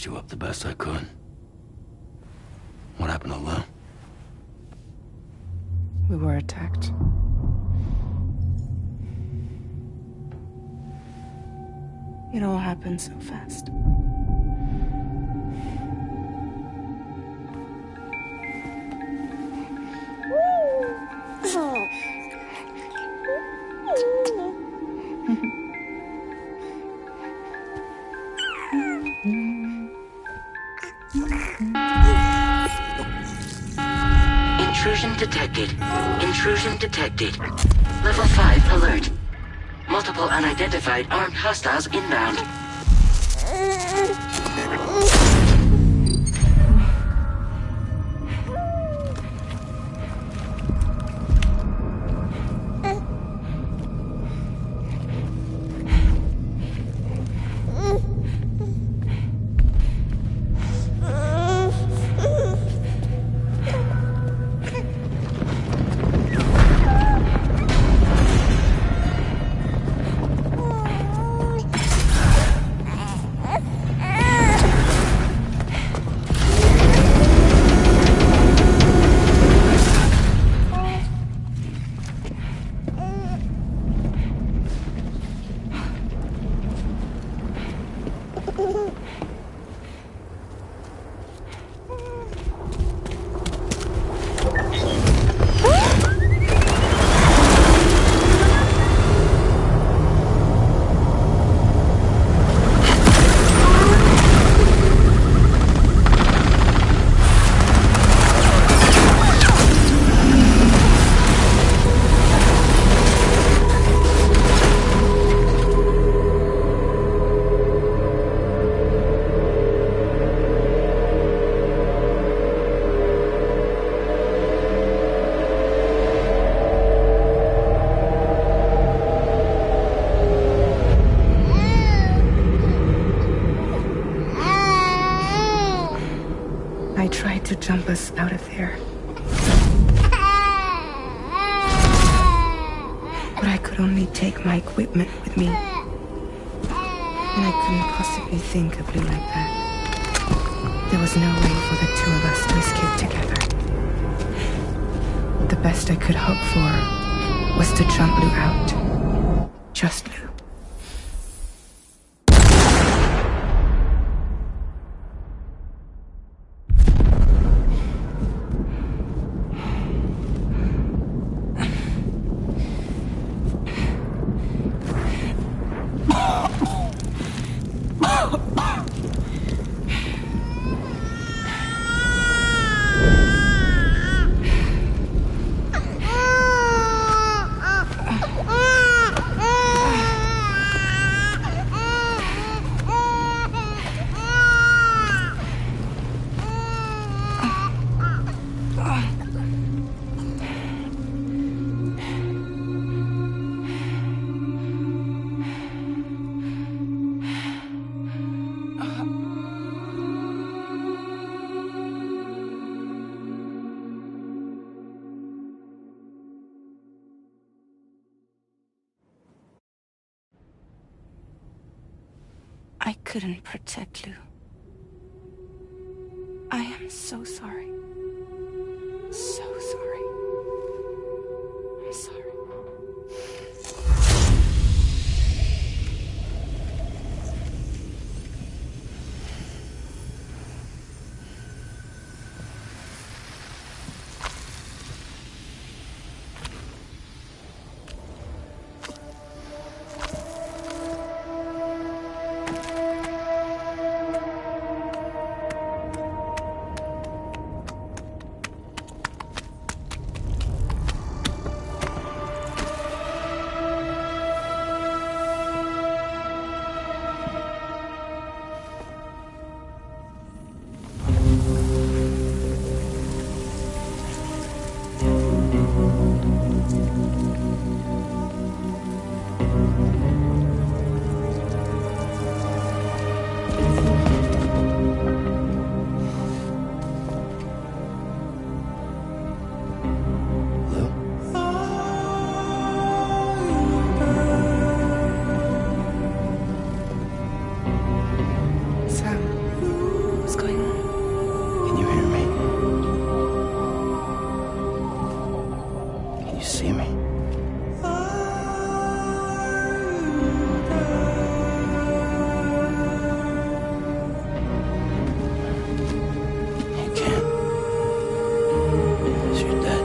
fixed you up the best I could. What happened to Lou? We were attacked. It all happened so fast. Intrusion detected. Intrusion detected. Level 5 alert. Multiple unidentified armed hostiles inbound. I tried to jump us out of there. But I could only take my equipment with me. And I couldn't possibly think of Lou like that. There was no way for the two of us to escape together. The best I could hope for was to jump Lou out. Just Lou. I couldn't protect Lou. I am so sorry. So sorry. I'm sorry. Sam. see me? You can't. 'Cause you're dead.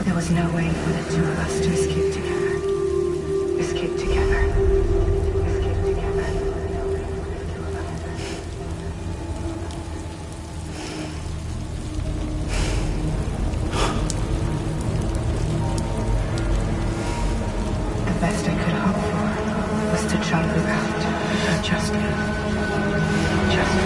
There was no way for the two of us to escape together. Escape together. Escape together. The best I could hope for was to jump around. Just me. Just me.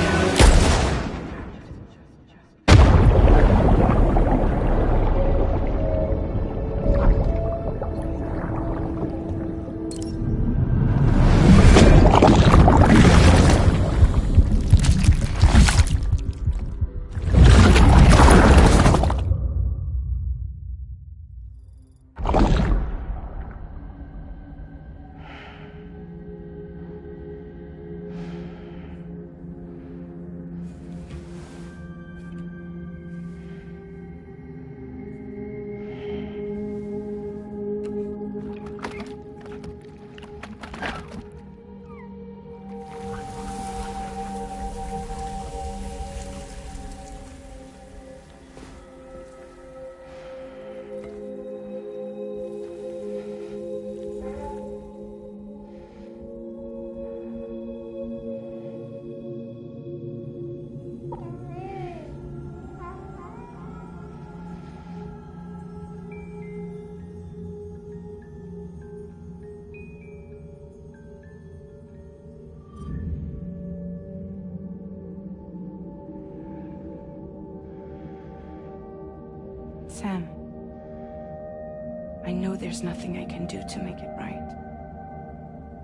know there's nothing I can do to make it right.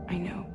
I know.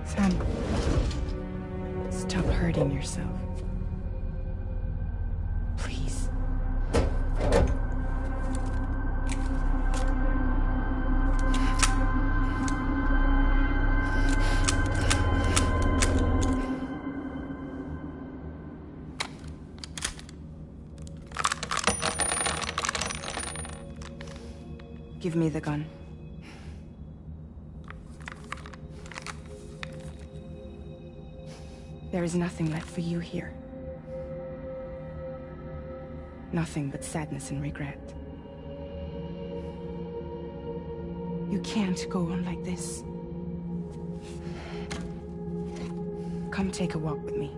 Sam, stop hurting yourself. Please. Give me the gun. There is nothing left for you here. Nothing but sadness and regret. You can't go on like this. Come take a walk with me.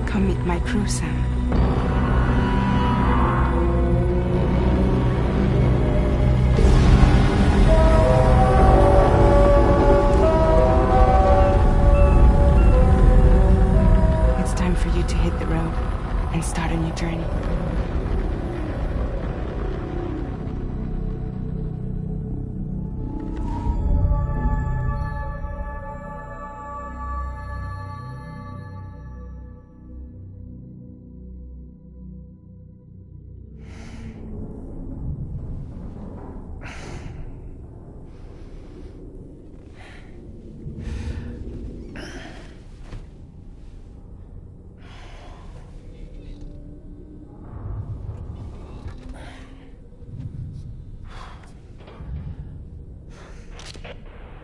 Come meet my crew, Sam. It's time for you to hit the road and start a new journey.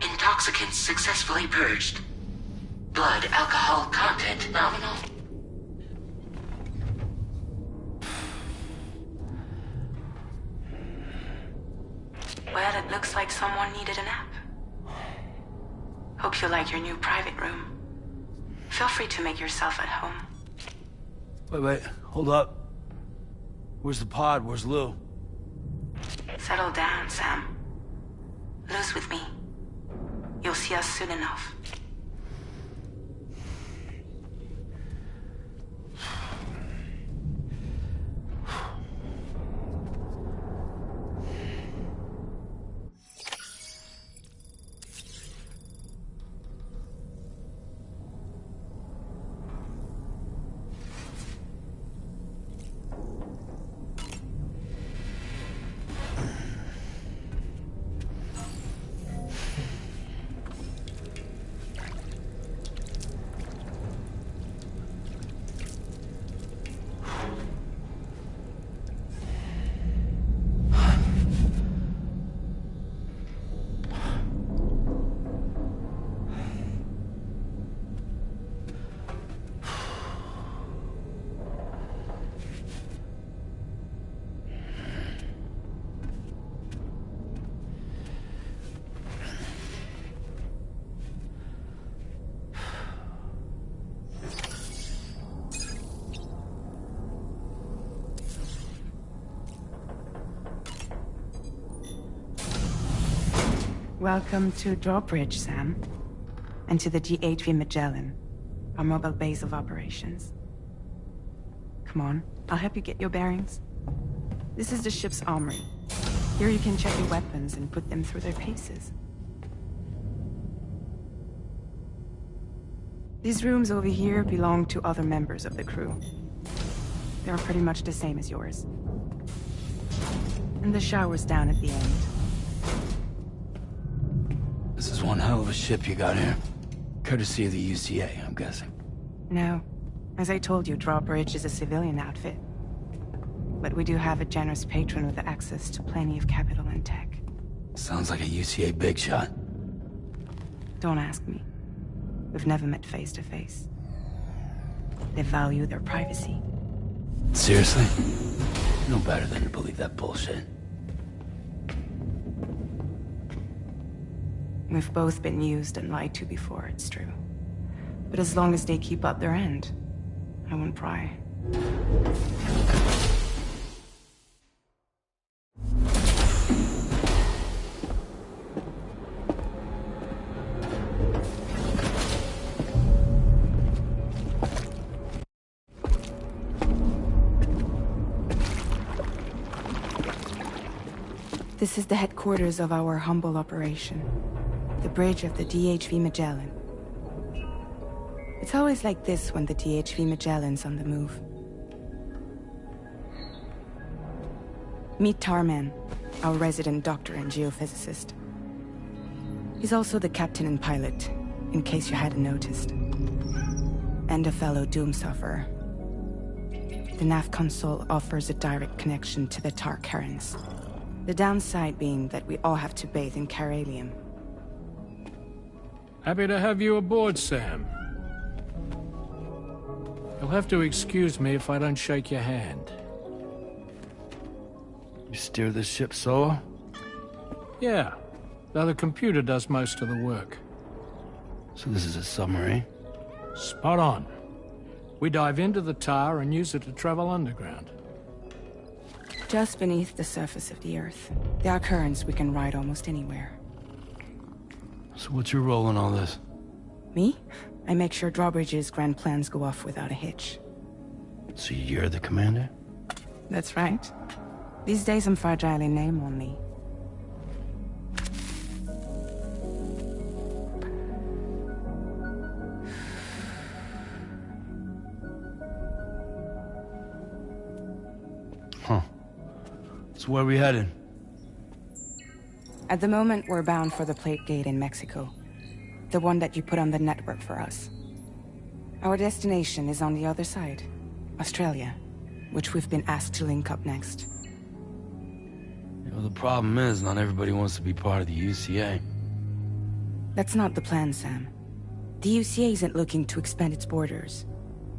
Intoxicants successfully purged. Blood alcohol content nominal. Well, it looks like someone needed a nap. Hope you like your new private room. Feel free to make yourself at home. Wait, hold up. Where's the pod? Where's Lou? Settle down, Sam. Lou's with me. You'll see us soon enough. Welcome to Drawbridge, Sam. And to the GHV Magellan, our mobile base of operations. Come on, I'll help you get your bearings. This is the ship's armory. Here you can check your weapons and put them through their paces. These rooms over here belong to other members of the crew. They're pretty much the same as yours. And the shower's down at the end. This is one hell of a ship you got here. Courtesy of the UCA, I'm guessing. No. As I told you, Drawbridge is a civilian outfit. But we do have a generous patron with access to plenty of capital and tech. Sounds like a UCA big shot. Don't ask me. We've never met face to face. They value their privacy. Seriously? No better than to believe that bullshit. We've both been used and lied to before, it's true. But as long as they keep up their end, I won't pry. This is the headquarters of our humble operation. The bridge of the DHV Magellan. It's always like this when the DHV Magellan's on the move. Meet Tarman, our resident doctor and geophysicist. He's also the captain and pilot, in case you hadn't noticed. And a fellow doom sufferer. The nav console offers a direct connection to the Tarkarans. The downside being that we all have to bathe in Karelium. Happy to have you aboard, Sam. You'll have to excuse me if I don't shake your hand. You steer this ship solo? Yeah, though the computer does most of the work. So this is a submarine? Spot on. We dive into the tar and use it to travel underground. Just beneath the surface of the Earth. There are currents we can ride almost anywhere. So what's your role in all this? Me? I make sure Drawbridge's grand plans go off without a hitch. So you're the commander? That's right. These days I'm fragile in name only. Huh. So where are we headed? At the moment, we're bound for the Plate Gate in Mexico. The one that you put on the network for us. Our destination is on the other side, Australia, which we've been asked to link up next. You know, the problem is, not everybody wants to be part of the UCA. That's not the plan, Sam. The UCA isn't looking to expand its borders.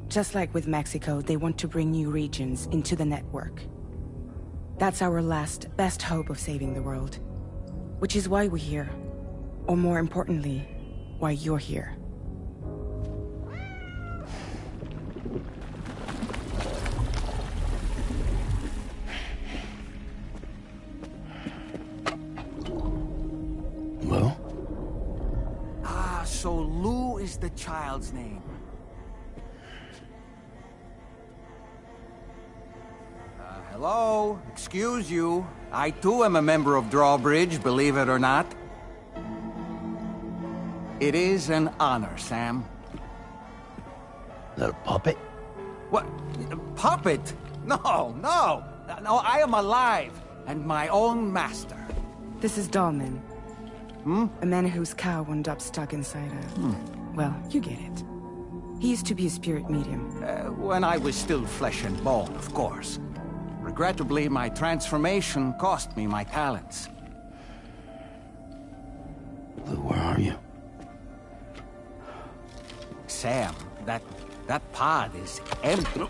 Just like with Mexico, they want to bring new regions into the network. That's our last, best hope of saving the world. Which is why we're here. Or more importantly, why you're here. Well? Ah, so Lou is the child's name. Hello? Excuse you. I too am a member of Drawbridge, believe it or not. It is an honor, Sam. Is that a puppet? What? Puppet? No, no! No, I am alive, and my own master. This is Dahlman. A man whose cow wound up stuck inside a... Well, you get it. He used to be a spirit medium. When I was still flesh and bone, of course. Regrettably, my transformation cost me my talents. Lou, where are you? Sam, that pod is empty.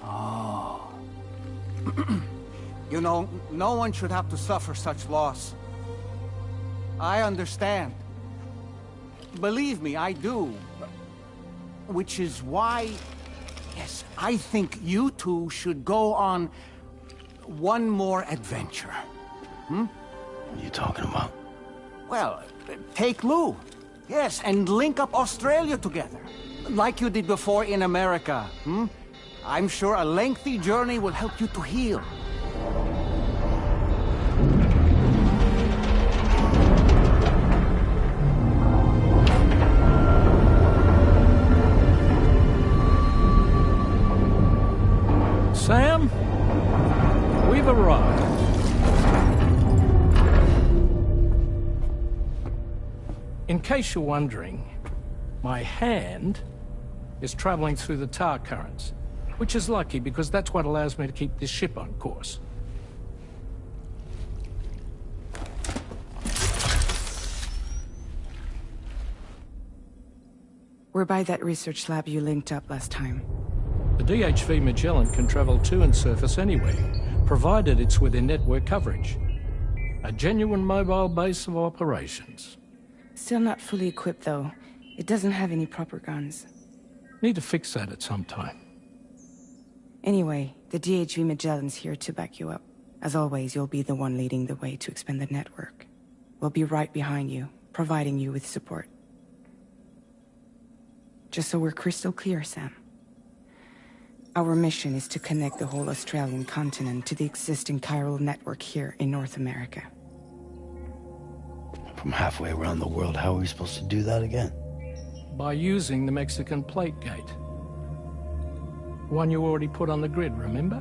Oh. You know, no one should have to suffer such loss. I understand. Believe me, I do. Which is why, yes, I think you two should go on one more adventure. What are you talking about? Well, take Lou. Yes, and link up Australia together. Like you did before in America. I'm sure a lengthy journey will help you to heal. Sam, we've arrived. In case you're wondering, my hand is traveling through the tar currents, which is lucky because that's what allows me to keep this ship on course. We're by that research lab you linked up last time. The DHV Magellan can travel to and surface anywhere, provided it's within network coverage. A genuine mobile base of operations. Still not fully equipped, though. It doesn't have any proper guns. Need to fix that at some time. Anyway, the DHV Magellan's here to back you up. As always, you'll be the one leading the way to expand the network. We'll be right behind you, providing you with support. Just so we're crystal clear, Sam. Our mission is to connect the whole Australian continent to the existing chiral network here in North America. From halfway around the world, how are we supposed to do that again? By using the Mexican plate gate. One you already put on the grid, remember?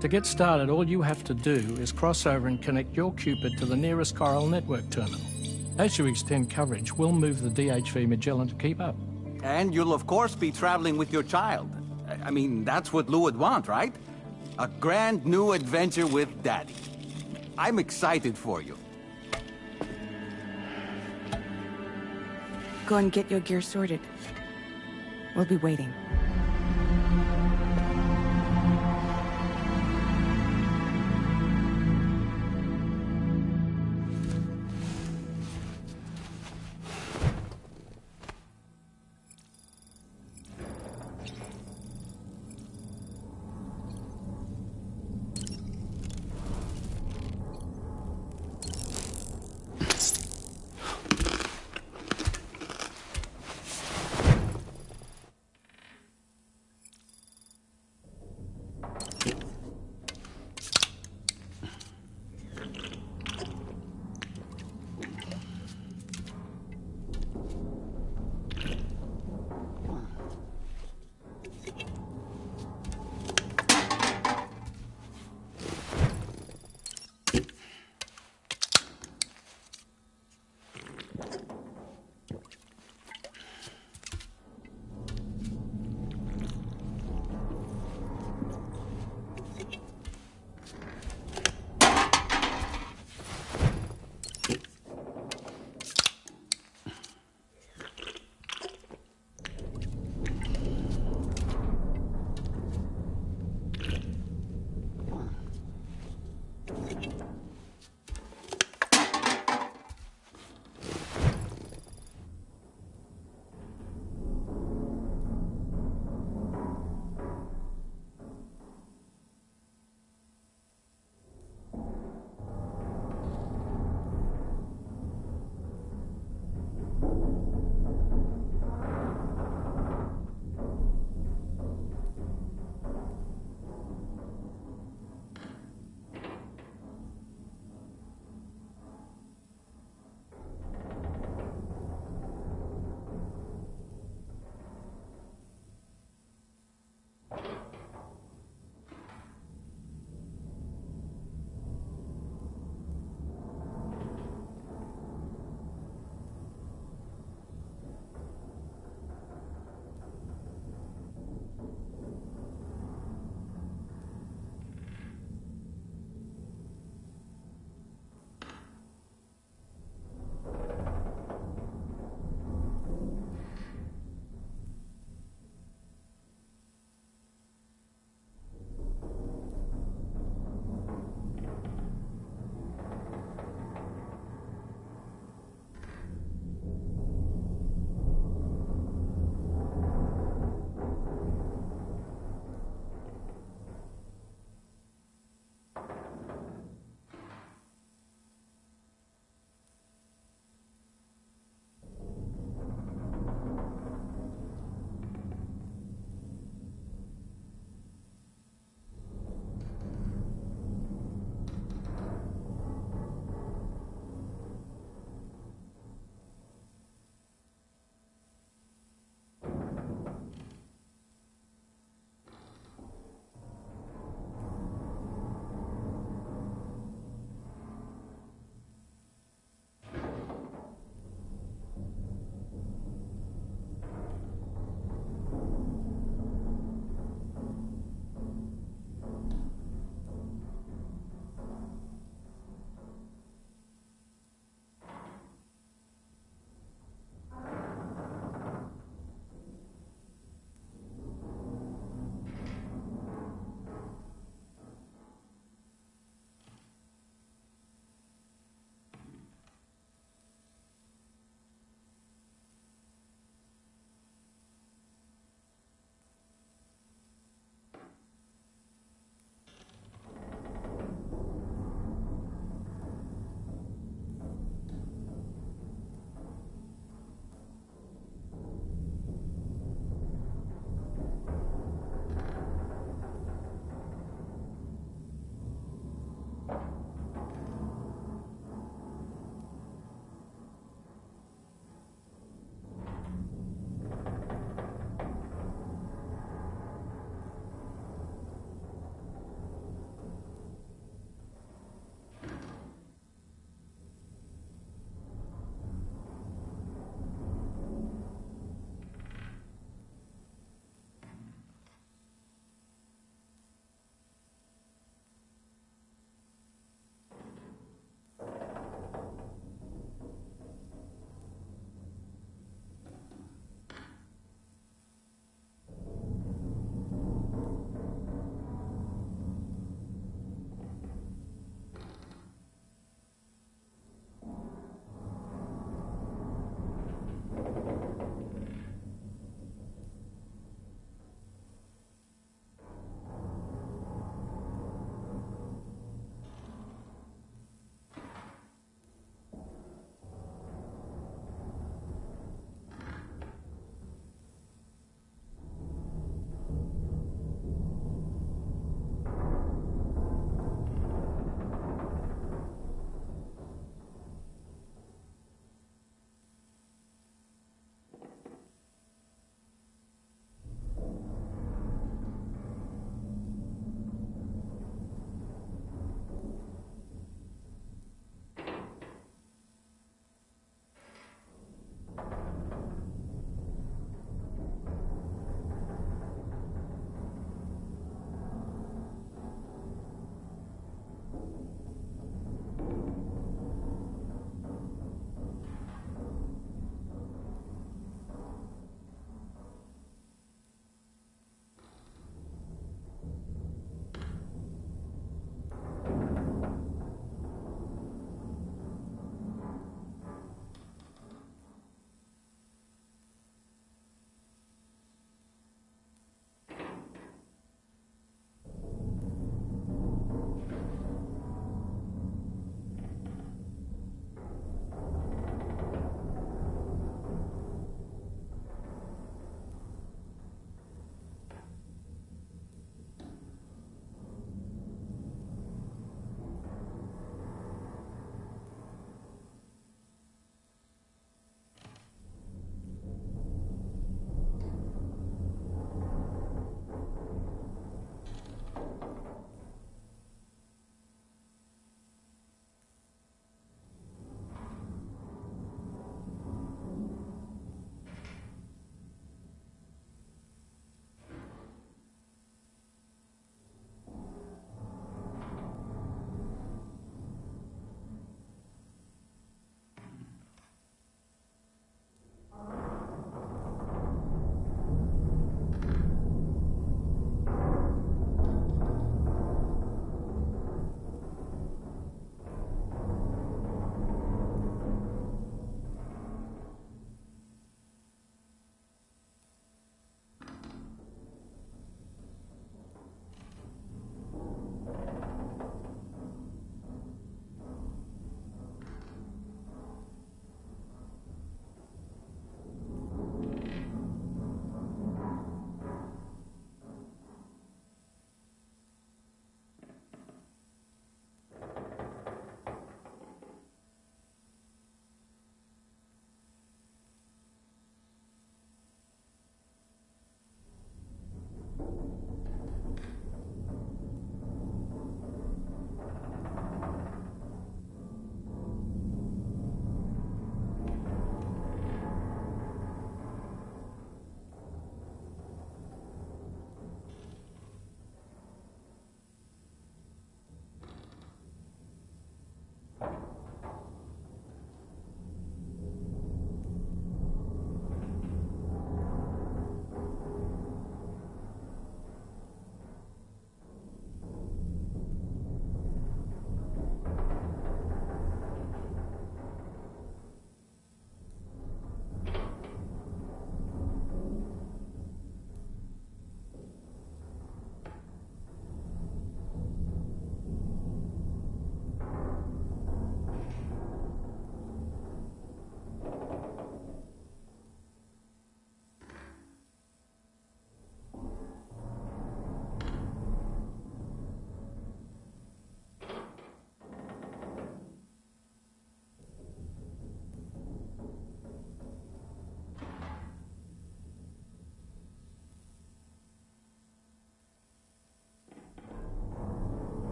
To get started, all you have to do is cross over and connect your Cupid to the nearest chiral network terminal. As you extend coverage, we'll move the DHV Magellan to keep up. And you'll of course be traveling with your child. I mean, that's what Lou would want, right? A grand new adventure with Daddy. I'm excited for you. Go and get your gear sorted. We'll be waiting.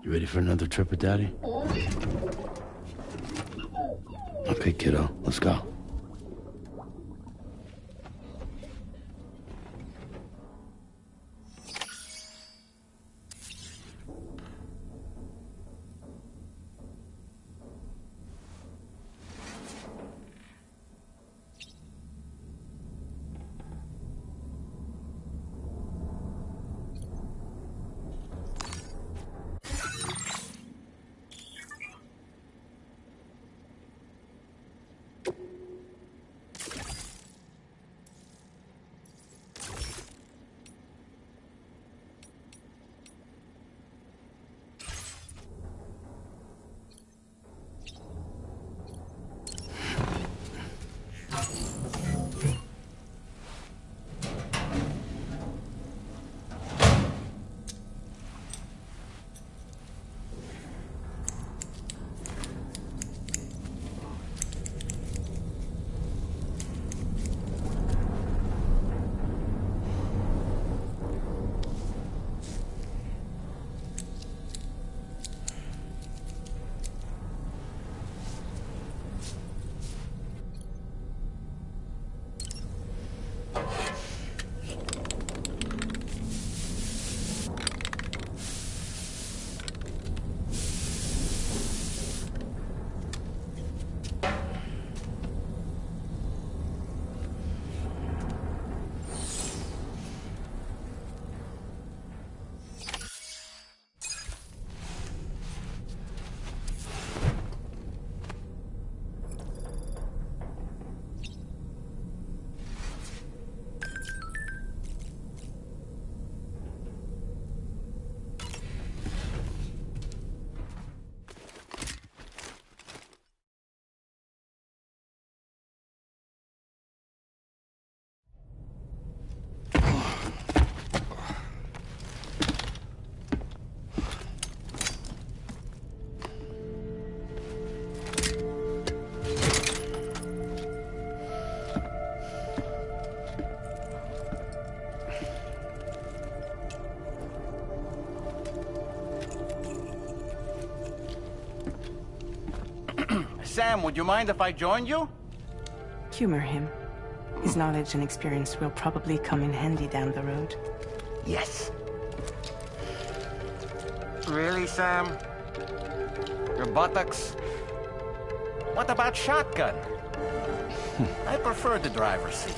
You ready for another trip with Daddy? Okay, kiddo, let's go. Sam, would you mind if I joined you? Humor him. His knowledge and experience will probably come in handy down the road. Yes. Really, Sam? Your buttocks? What about shotgun? I prefer the driver's seat.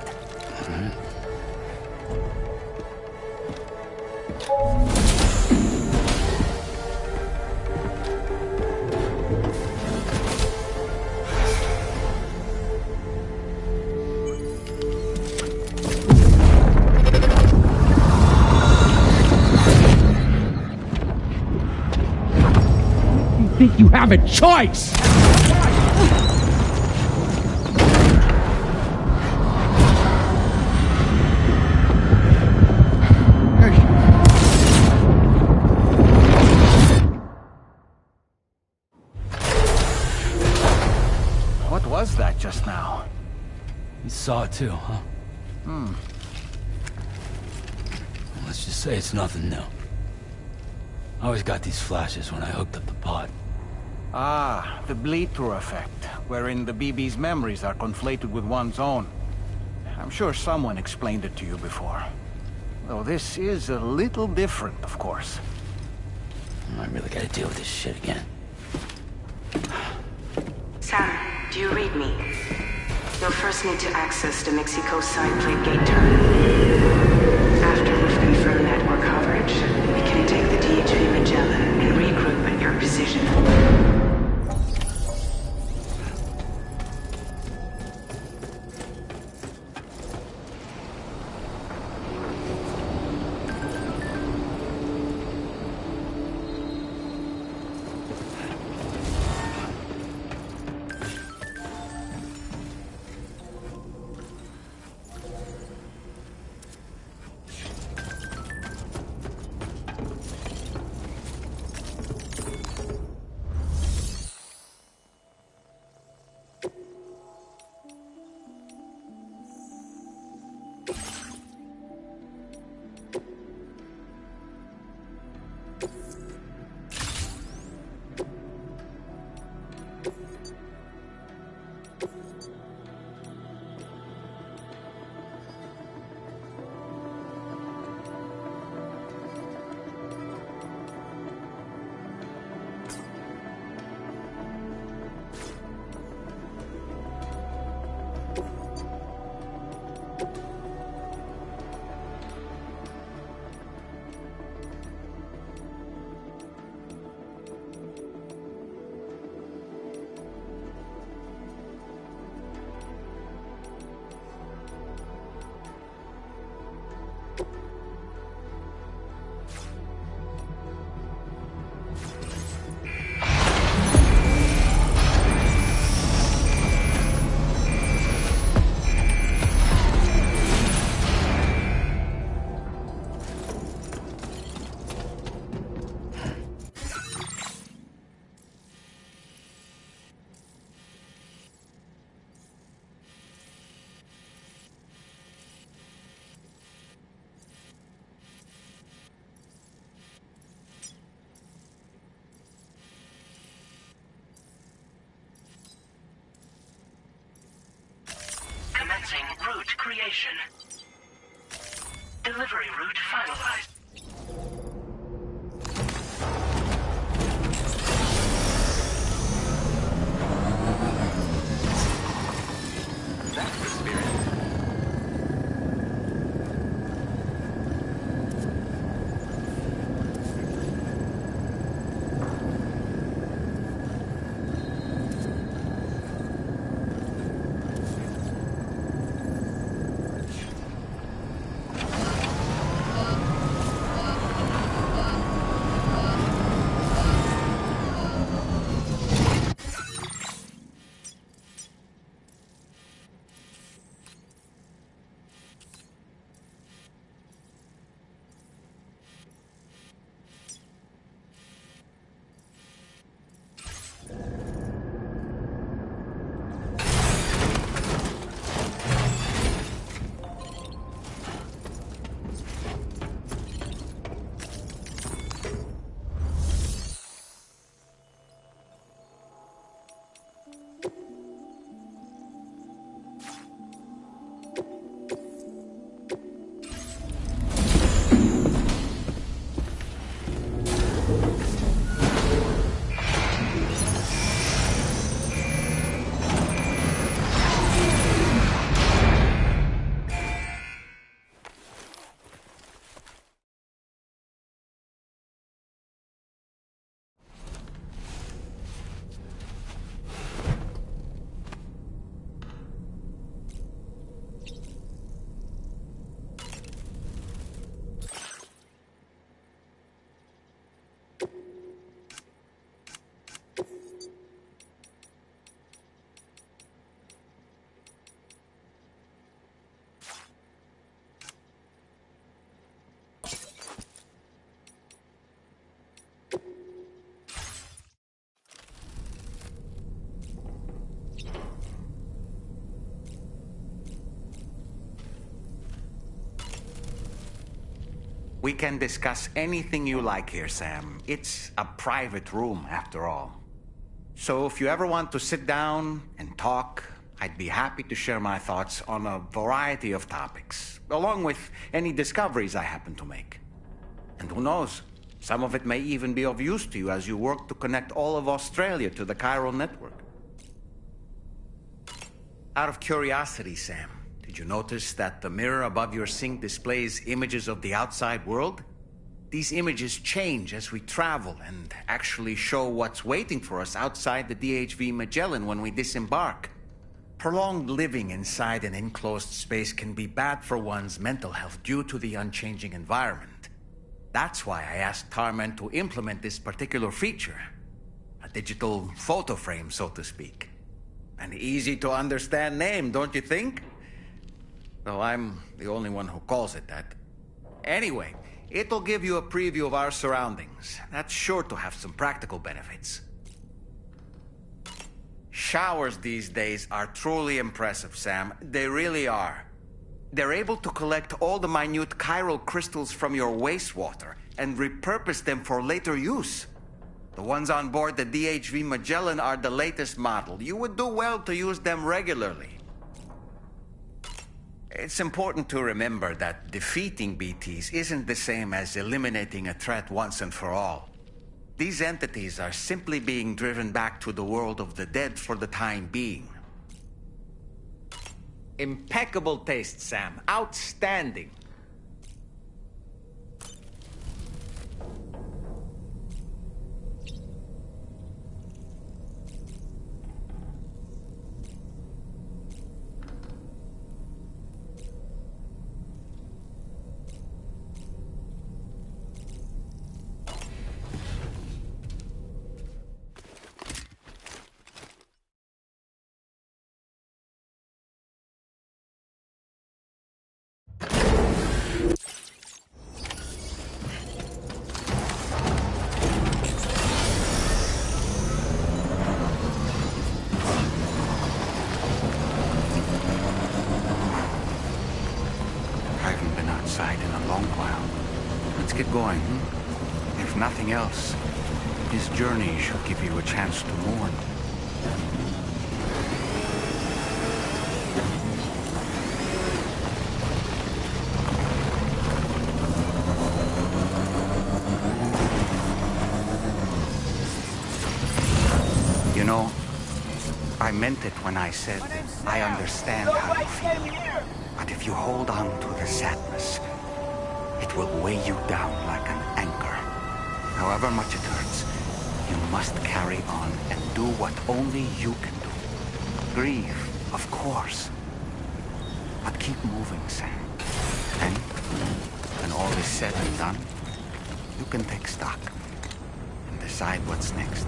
Think you have a choice? What was that just now? You saw it too, huh? Let's just say it's nothing new. I always got these flashes when I hooked up the pod. Ah, the bleed-through effect, wherein the BB's memories are conflated with one's own. I'm sure someone explained it to you before. Though this is a little different, of course. I really gotta deal with this shit again. Sam, do you read me? You'll first need to access the Mexico side plate gate terminal. After we've confirmed network coverage, we can take the DHV Magellan and regroup at your position. creation. Delivery route finalized. That's the spirit. We can discuss anything you like here, Sam. It's a private room, after all. So if you ever want to sit down and talk, I'd be happy to share my thoughts on a variety of topics, along with any discoveries I happen to make. And who knows, some of it may even be of use to you as you work to connect all of Australia to the chiral network. Out of curiosity, Sam, did you notice that the mirror above your sink displays images of the outside world? These images change as we travel and actually show what's waiting for us outside the DHV Magellan when we disembark. Prolonged living inside an enclosed space can be bad for one's mental health due to the unchanging environment. That's why I asked Tarman to implement this particular feature. A digital photo frame, so to speak. An easy-to-understand name, don't you think? Though I'm the only one who calls it that. Anyway, it'll give you a preview of our surroundings. That's sure to have some practical benefits. Showers these days are truly impressive, Sam. They really are. They're able to collect all the minute chiral crystals from your wastewater and repurpose them for later use. The ones on board the DHV Magellan are the latest model. You would do well to use them regularly. It's important to remember that defeating BTs isn't the same as eliminating a threat once and for all. These entities are simply being driven back to the world of the dead for the time being. Impeccable taste, Sam. Outstanding. Get going, If nothing else, this journey should give you a chance to mourn. know, I meant it when I said I understand how you feel. But if you hold on to the sadness, it will weigh you down like an anchor. However much it hurts, you must carry on and do what only you can do. Grieve, of course. But keep moving, Sam. And when all is said and done, you can take stock and decide what's next.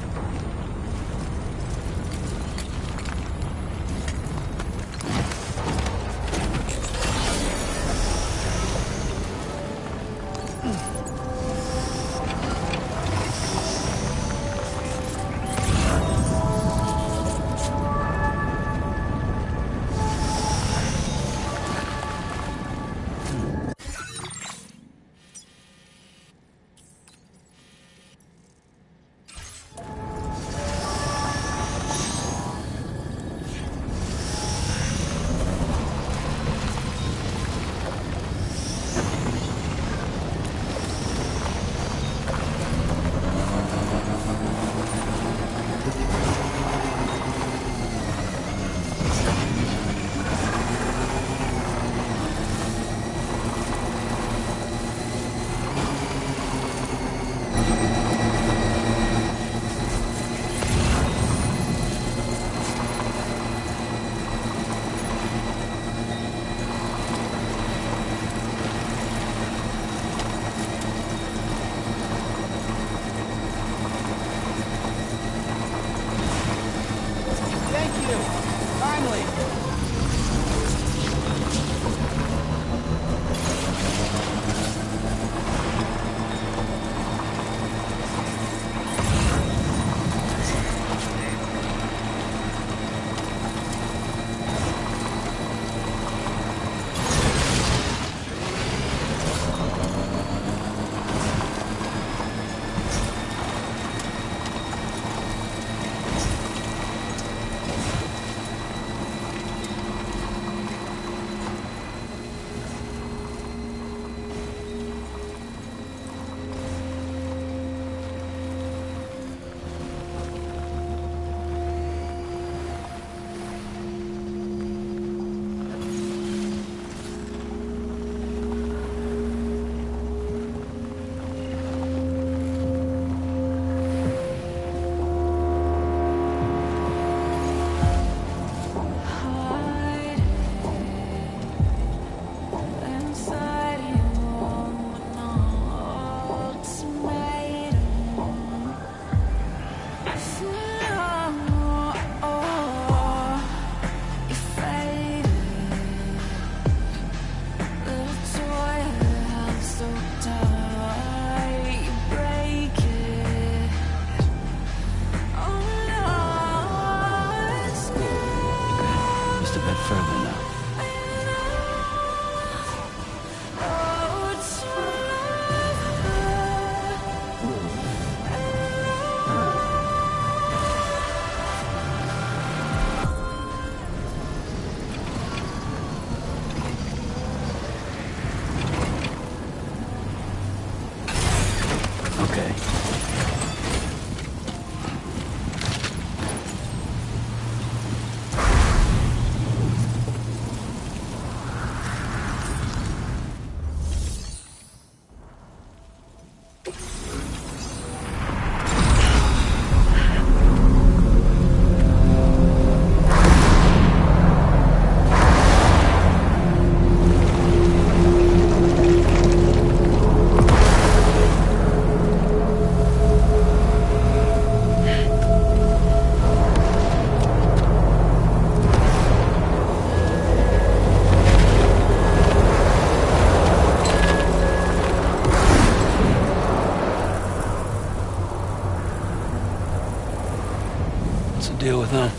Deal with them.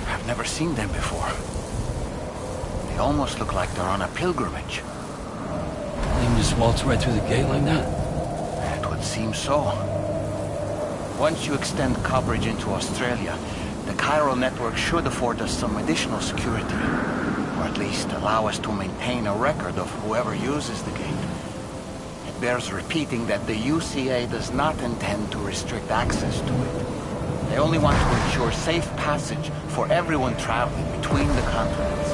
I've never seen them before. They almost look like they're on a pilgrimage. They can just waltz right through the gate like that? It would seem so. Once you extend coverage into Australia, the chiral network should afford us some additional security. Or at least allow us to maintain a record of whoever uses the gate. It bears repeating that the UCA does not intend to restrict access to it. They only want to ensure safe passage for everyone traveling between the continents.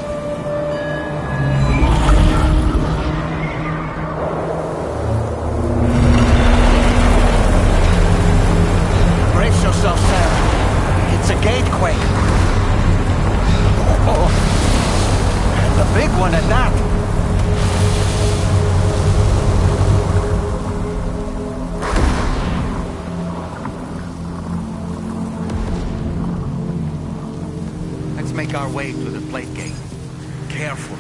Brace yourself, Sam. It's a gatequake. Oh, and a big one at that. Let's make our way to the plate gate. Carefully.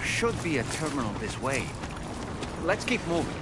Should be a terminal this way. Let's keep moving.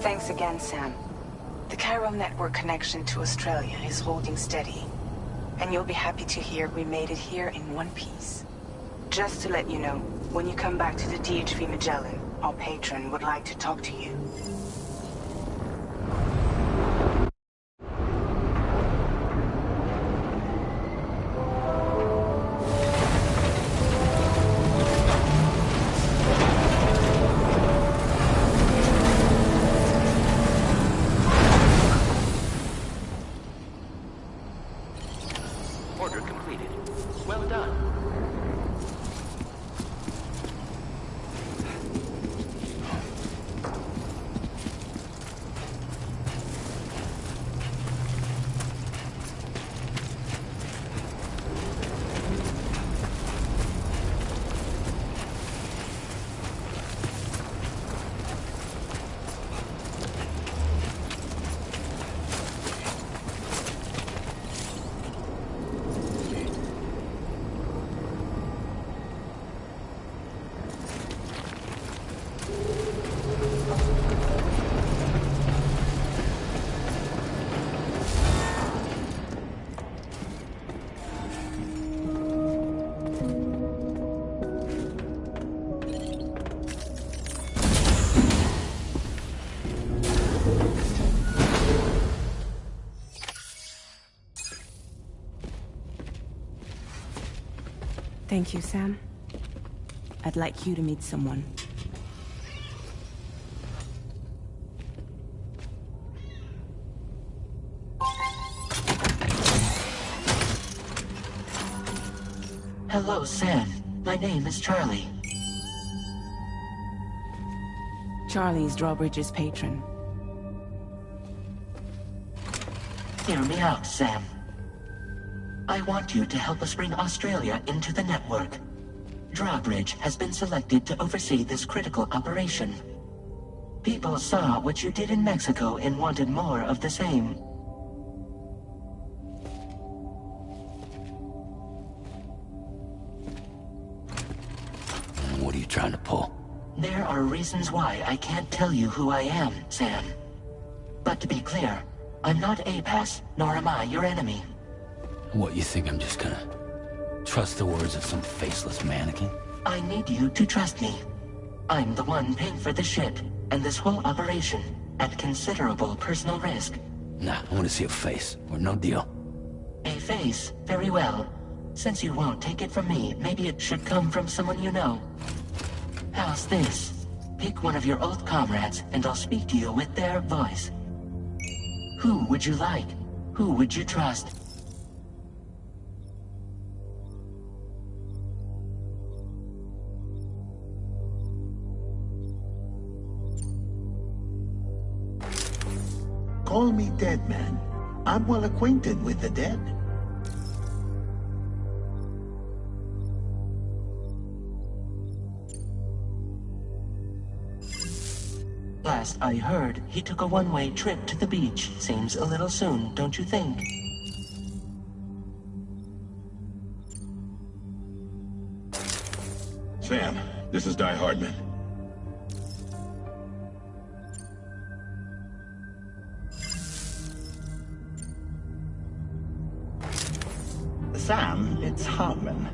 Thanks again, Sam. The chiral network connection to Australia is holding steady. And you'll be happy to hear we made it here in one piece. Just to let you know, when you come back to the DHV Magellan, Our patron would like to talk to you. Order completed. Well done. Thank you, Sam. I'd like you to meet someone. Hello, Sam. My name is Charlie. Charlie's Drawbridge's patron. Hear me out, Sam. I want you to help us bring Australia into the network. Drawbridge has been selected to oversee this critical operation. People saw what you did in Mexico and wanted more of the same. What are you trying to pull? There are reasons why I can't tell you who I am, Sam. But to be clear, I'm not APAS, nor am I your enemy. What, you think I'm just gonna trust the words of some faceless mannequin? I need you to trust me. I'm the one paying for the ship, and this whole operation, at considerable personal risk. Nah, I want to see a face, or no deal. A face? Very well. Since you won't take it from me, maybe it should come from someone you know. How's this? Pick one of your old comrades, and I'll speak to you with their voice. Who would you like? Who would you trust? Call me Dead Man. I'm well acquainted with the dead. Last I heard, he took a one-way trip to the beach. Seems a little soon, don't you think? Sam, this is Die Hardman. Sam, it's Hartman.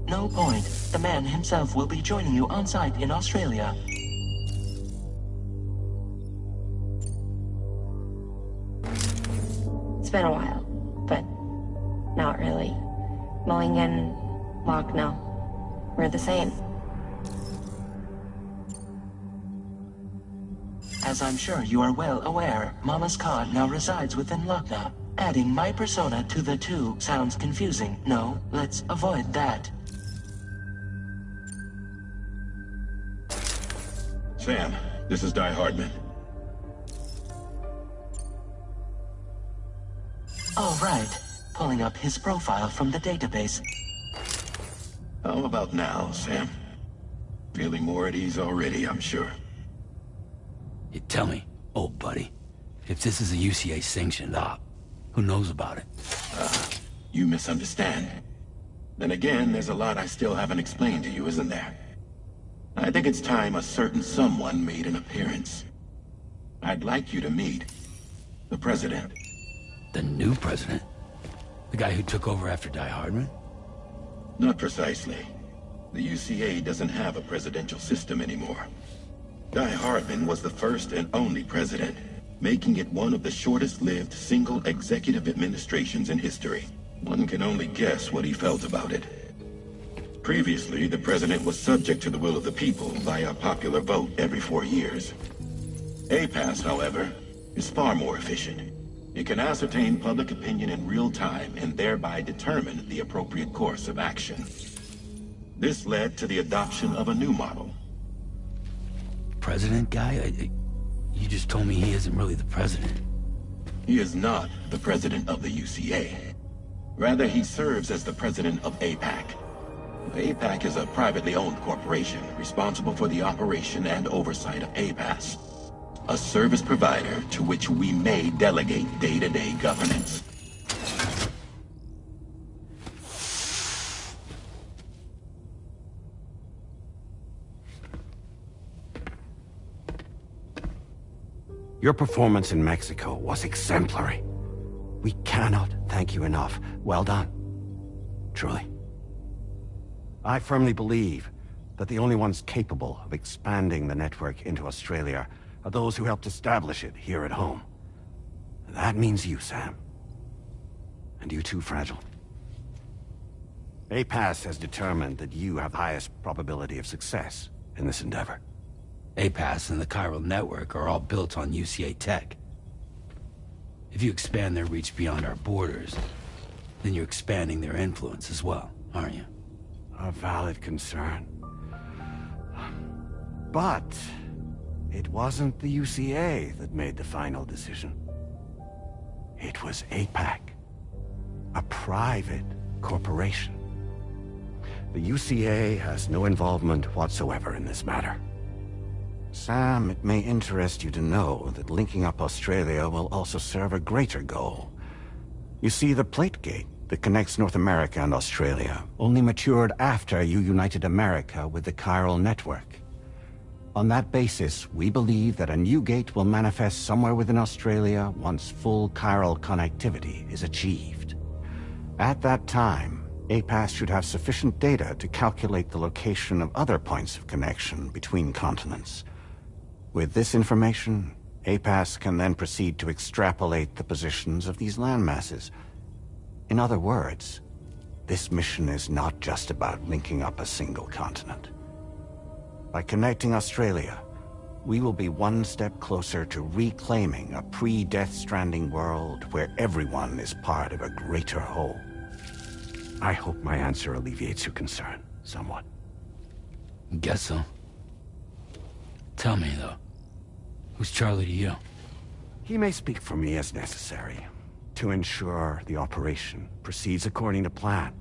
No point. The man himself will be joining you on site in Australia. It's been a while, but not really. Mulligan, Lochner, we're the same. As I'm sure you are well aware, Mama's Khan now resides within Lochner. Adding my persona to the two sounds confusing. No, let's avoid that. Sam, this is Die Hardman. All right. Pulling up his profile from the database. How about now, Sam? Feeling more at ease already, I'm sure. You tell me, old buddy, if this is a UCA-sanctioned op, who knows about it? You misunderstand. Then again, there's a lot I still haven't explained to you, isn't there? I think it's time a certain someone made an appearance. I'd like you to meet the President. The new president? The guy who took over after Die Hardman? Not precisely. The UCA doesn't have a presidential system anymore. Guy Hardman was the first and only president, making it one of the shortest-lived single executive administrations in history. One can only guess what he felt about it. Previously, the president was subject to the will of the people via popular vote every 4 years. APAS, however, is far more efficient. It can ascertain public opinion in real time and thereby determine the appropriate course of action. This led to the adoption of a new model. President guy? You just told me he isn't really the president. He is not the president of the UCA. Rather, he serves as the president of APAC. APAC is a privately owned corporation responsible for the operation and oversight of APAS, a service provider to which we may delegate day-to-day governance. Your performance in Mexico was exemplary. We cannot thank you enough. Well done. Truly. I firmly believe that the only ones capable of expanding the network into Australia are those who helped establish it here at home. That means you, Sam. And you too, Fragile. APAS has determined that you have the highest probability of success in this endeavor. APAS and the chiral network are all built on UCA tech. If you expand their reach beyond our borders, then you're expanding their influence as well, aren't you? A valid concern. But it wasn't the UCA that made the final decision. It was APAC, a private corporation. The UCA has no involvement whatsoever in this matter. Sam, it may interest you to know that linking up Australia will also serve a greater goal. You see, the plate gate that connects North America and Australia only matured after you united America with the chiral network. On that basis, we believe that a new gate will manifest somewhere within Australia once full chiral connectivity is achieved. At that time, APAS should have sufficient data to calculate the location of other points of connection between continents. With this information, APAS can then proceed to extrapolate the positions of these landmasses. In other words, this mission is not just about linking up a single continent. By connecting Australia, we will be one step closer to reclaiming a pre-Death Stranding world where everyone is part of a greater whole. I hope my answer alleviates your concern somewhat. Guess so. Tell me, though, who's Charlie to you? He may speak for me as necessary, to ensure the operation proceeds according to plan.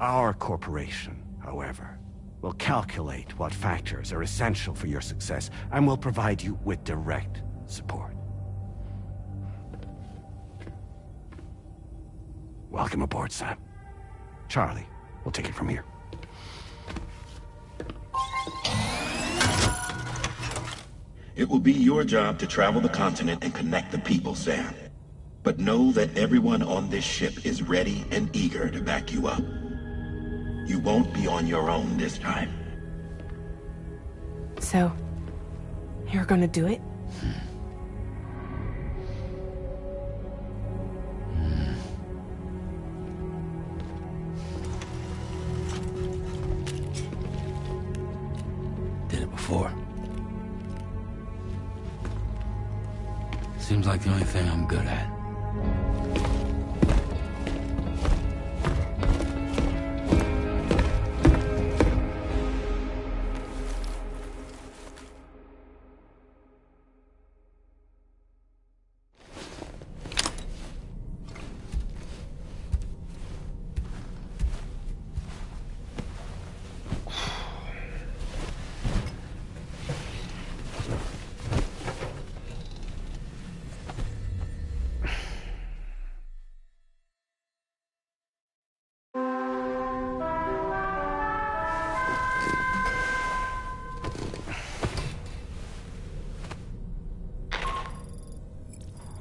Our corporation, however, will calculate what factors are essential for your success and will provide you with direct support. Welcome aboard, Sam. Charlie, we'll take it from here. It will be your job to travel the continent and connect the people, Sam. But know that everyone on this ship is ready and eager to back you up. You won't be on your own this time. So, you're gonna do it? Did it before. Seems like the only thing I'm good at.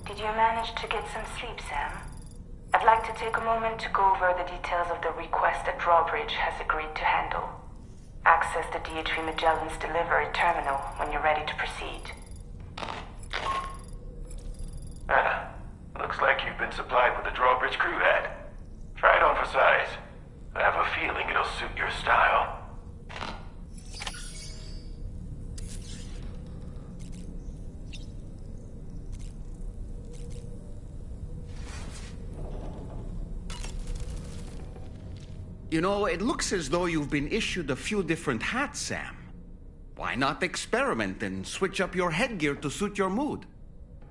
Did you manage to get some sleep, Sam? I'd like to take a moment to go over the details of the request that Drawbridge has agreed to handle. access the DHV Magellan's delivery terminal when you're ready to proceed. Looks like you've been supplied with the drawbridge crew hat. Try it on for size. I have a feeling it'll suit your style. You know, it looks as though you've been issued a few different hats, Sam. Why not experiment and switch up your headgear to suit your mood?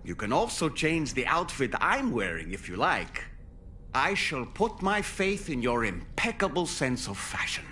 You can also change the outfit I'm wearing if you like. I shall put my faith in your impeccable sense of fashion.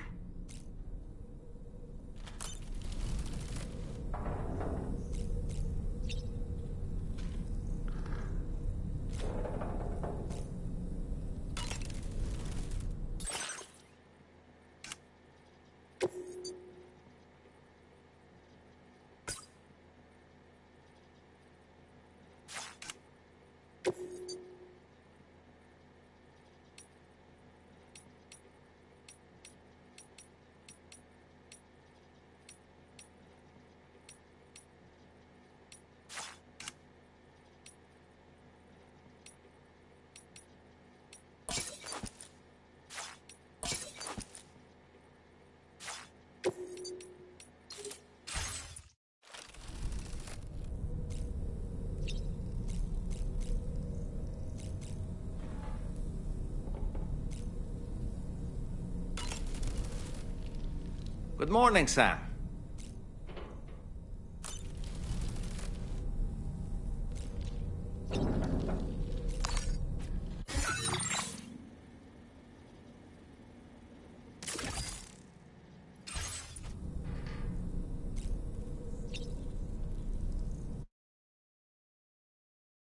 Good morning, Sam.